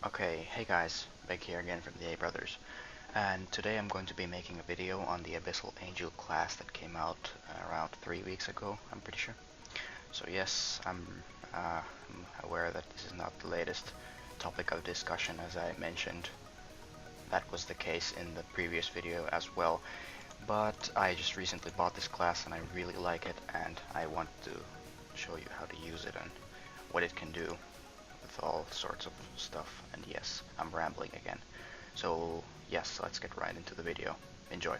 Okay, hey guys, Bege here again from the A Brothers, and today I'm going to be making a video on the Abyssal Angel class that came out around 3 weeks ago, I'm pretty sure. So yes, I'm aware that this is not the latest topic of discussion, as I mentioned. That was the case in the previous video as well, but I just recently bought this class and I really like it, and I want to show you how to use it and what it can do with all sorts of stuff. And yes, I'm rambling again. So yes, let's get right into the video. Enjoy.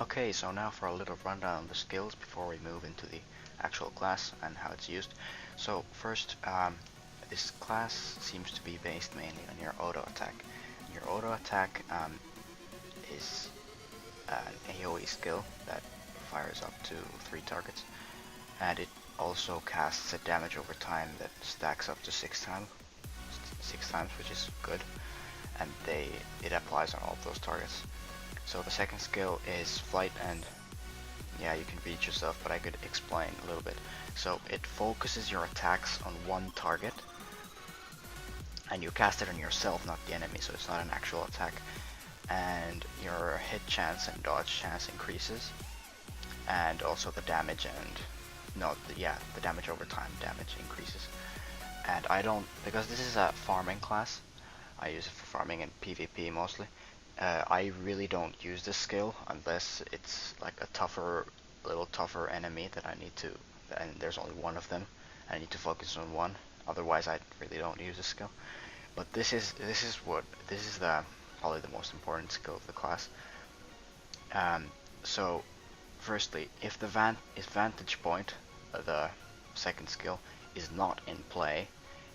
Okay, so now for a little rundown on the skills before we move into the actual class and how it's used. So first, this class seems to be based mainly on your auto attack. Your auto attack is an AoE skill that fires up to 3 targets, and it also casts a damage over time that stacks up to 6 times, which is good, and it applies on all of those targets. So the second skill is flight, and yeah, you can read yourself, but I could explain a little bit. So it focuses your attacks on one target, and you cast it on yourself, not the enemy, so it's not an actual attack. And your hit chance and dodge chance increases, and also the damage the damage over time damage increases. And I don't, because this is a farming class, I use it for farming and PvP mostly. I really don't use this skill unless it's like a little tougher enemy that I need to, and there's only one of them, and I need to focus on one. Otherwise, I really don't use this skill. But this is the probably the most important skill of the class. So firstly, if the vantage point, the second skill, is not in play,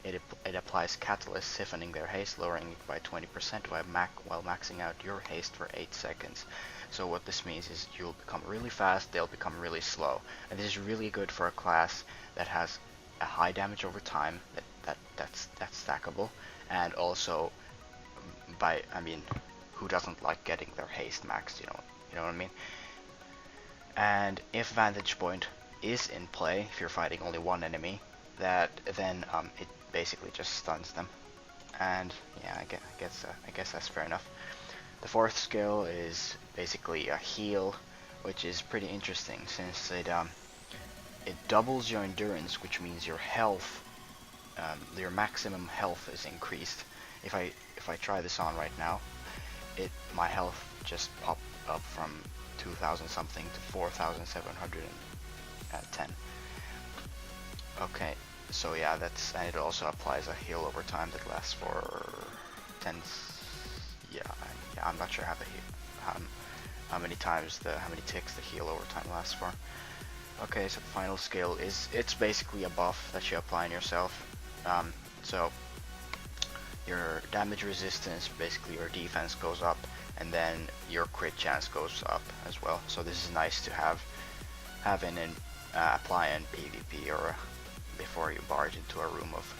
it applies Catalyst, siphoning their haste, lowering it by 20% while maxing out your haste for 8 seconds. So what this means is you'll become really fast, they'll become really slow. And this is really good for a class that has a high damage over time, that's stackable, and also who doesn't like getting their haste maxed, you know what I mean? And if vantage point is in play, if you're fighting only one enemy, then it basically just stuns them. And yeah, I guess that's fair enough. The fourth skill is basically a heal, which is pretty interesting since it doubles your endurance, which means your health, your maximum health is increased. If I try this on right now, my health just popped up from 2,000 something to 4,710. Okay, so yeah, and it also applies a heal over time that lasts for 10. Yeah, I'm not sure how many ticks the heal over time lasts for. Okay, so the final skill it's basically a buff that you apply on yourself. So your damage resistance, basically your defense goes up, and then your crit chance goes up as well. So this is nice to have apply in PvP or before you barge into a room of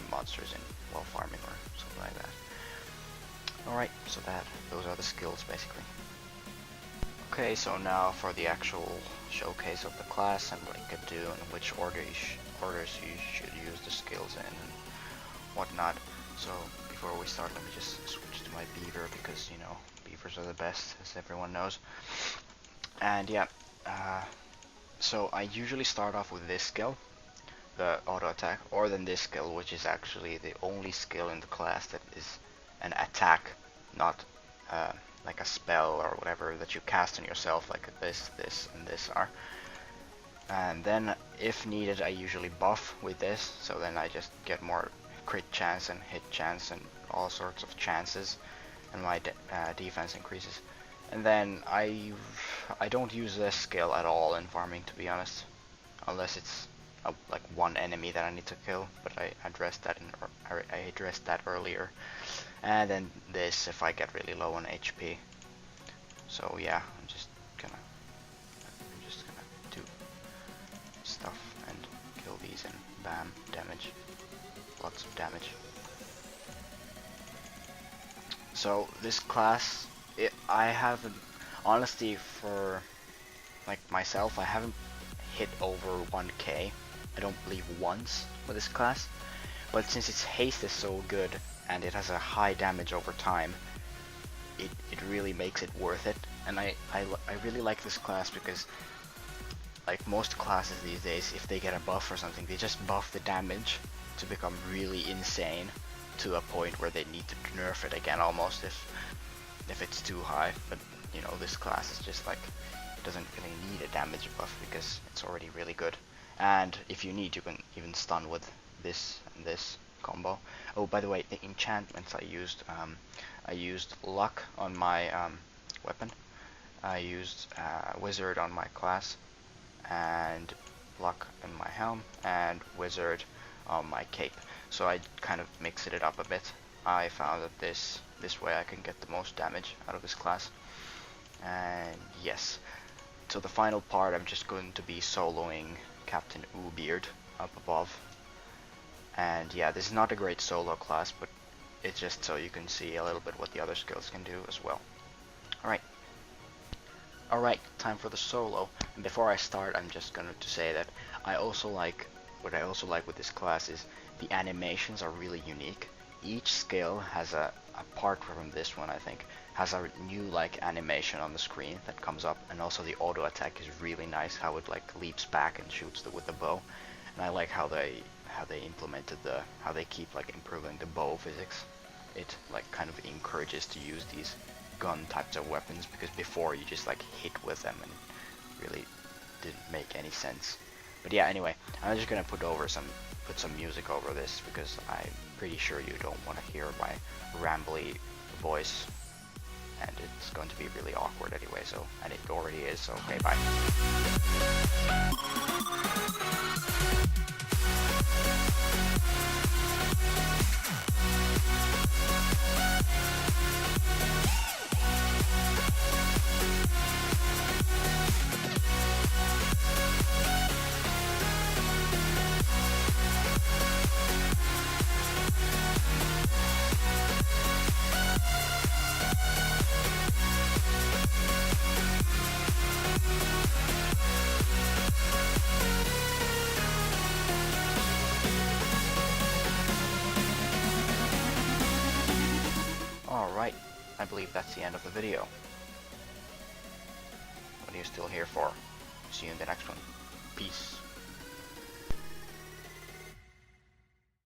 monsters while farming or something like that. Alright, so those are the skills basically. Okay, so now for the actual showcase of the class and what it can do and which orders you should use the skills in and whatnot. So before we start, let me just switch to my beaver because, you know, beavers are the best, as everyone knows. And yeah, so I usually start off with this skill, the auto attack, or then this skill, which is actually the only skill in the class that is an attack, not like a spell or whatever that you cast on yourself, like this, and this are. And then, if needed, I usually buff with this, so then I just get more crit chance and hit chance and all sorts of chances, and my defense increases. And then I don't use this skill at all in farming, to be honest, unless it's like one enemy that I need to kill. But I addressed that earlier. And then this if I get really low on HP. So yeah, I'm just gonna do stuff and kill these and bam, damage. Lots of damage. So this class, I haven't, honestly, for like myself, I haven't hit over 1k, I don't believe once with this class, but since its haste is so good and it has a high damage over time, it really makes it worth it. And I really like this class because, like most classes these days, if they get a buff or something, they just buff the damage to become really insane to a point where they need to nerf it again almost if it's too high. But you know, this class is just like, it doesn't really need a damage buff because it's already really good. And if you need, you can even stun with this and this combo. Oh, by the way, the enchantments I used luck on my weapon. I used wizard on my class, and luck in my helm, and wizard on my cape. So I kind of mixed it up a bit. I found that this way I can get the most damage out of this class. And yes, so the final part, I'm just going to be soloing Captain Oobeard up above. And yeah, this is not a great solo class, but it's just so you can see a little bit what the other skills can do as well. Alright, time for the solo. And before I start, I'm just going to say that what I also like with this class is the animations are really unique. Each skill has apart from this one, I think, has a new like animation on the screen that comes up, and also the auto attack is really nice, how it like leaps back and shoots with the bow. And I like how they implemented how they keep like improving the bow physics. It like kind of encourages to use these gun types of weapons, because before you just like hit with them and really didn't make any sense. But yeah, anyway, I'm just gonna put some music over this because I'm pretty sure you don't want to hear my rambly voice, and it's going to be really awkward anyway, so, and it already is, so okay, bye. Alright, I believe that's the end of the video. What are you still here for? See you in the next one. Peace.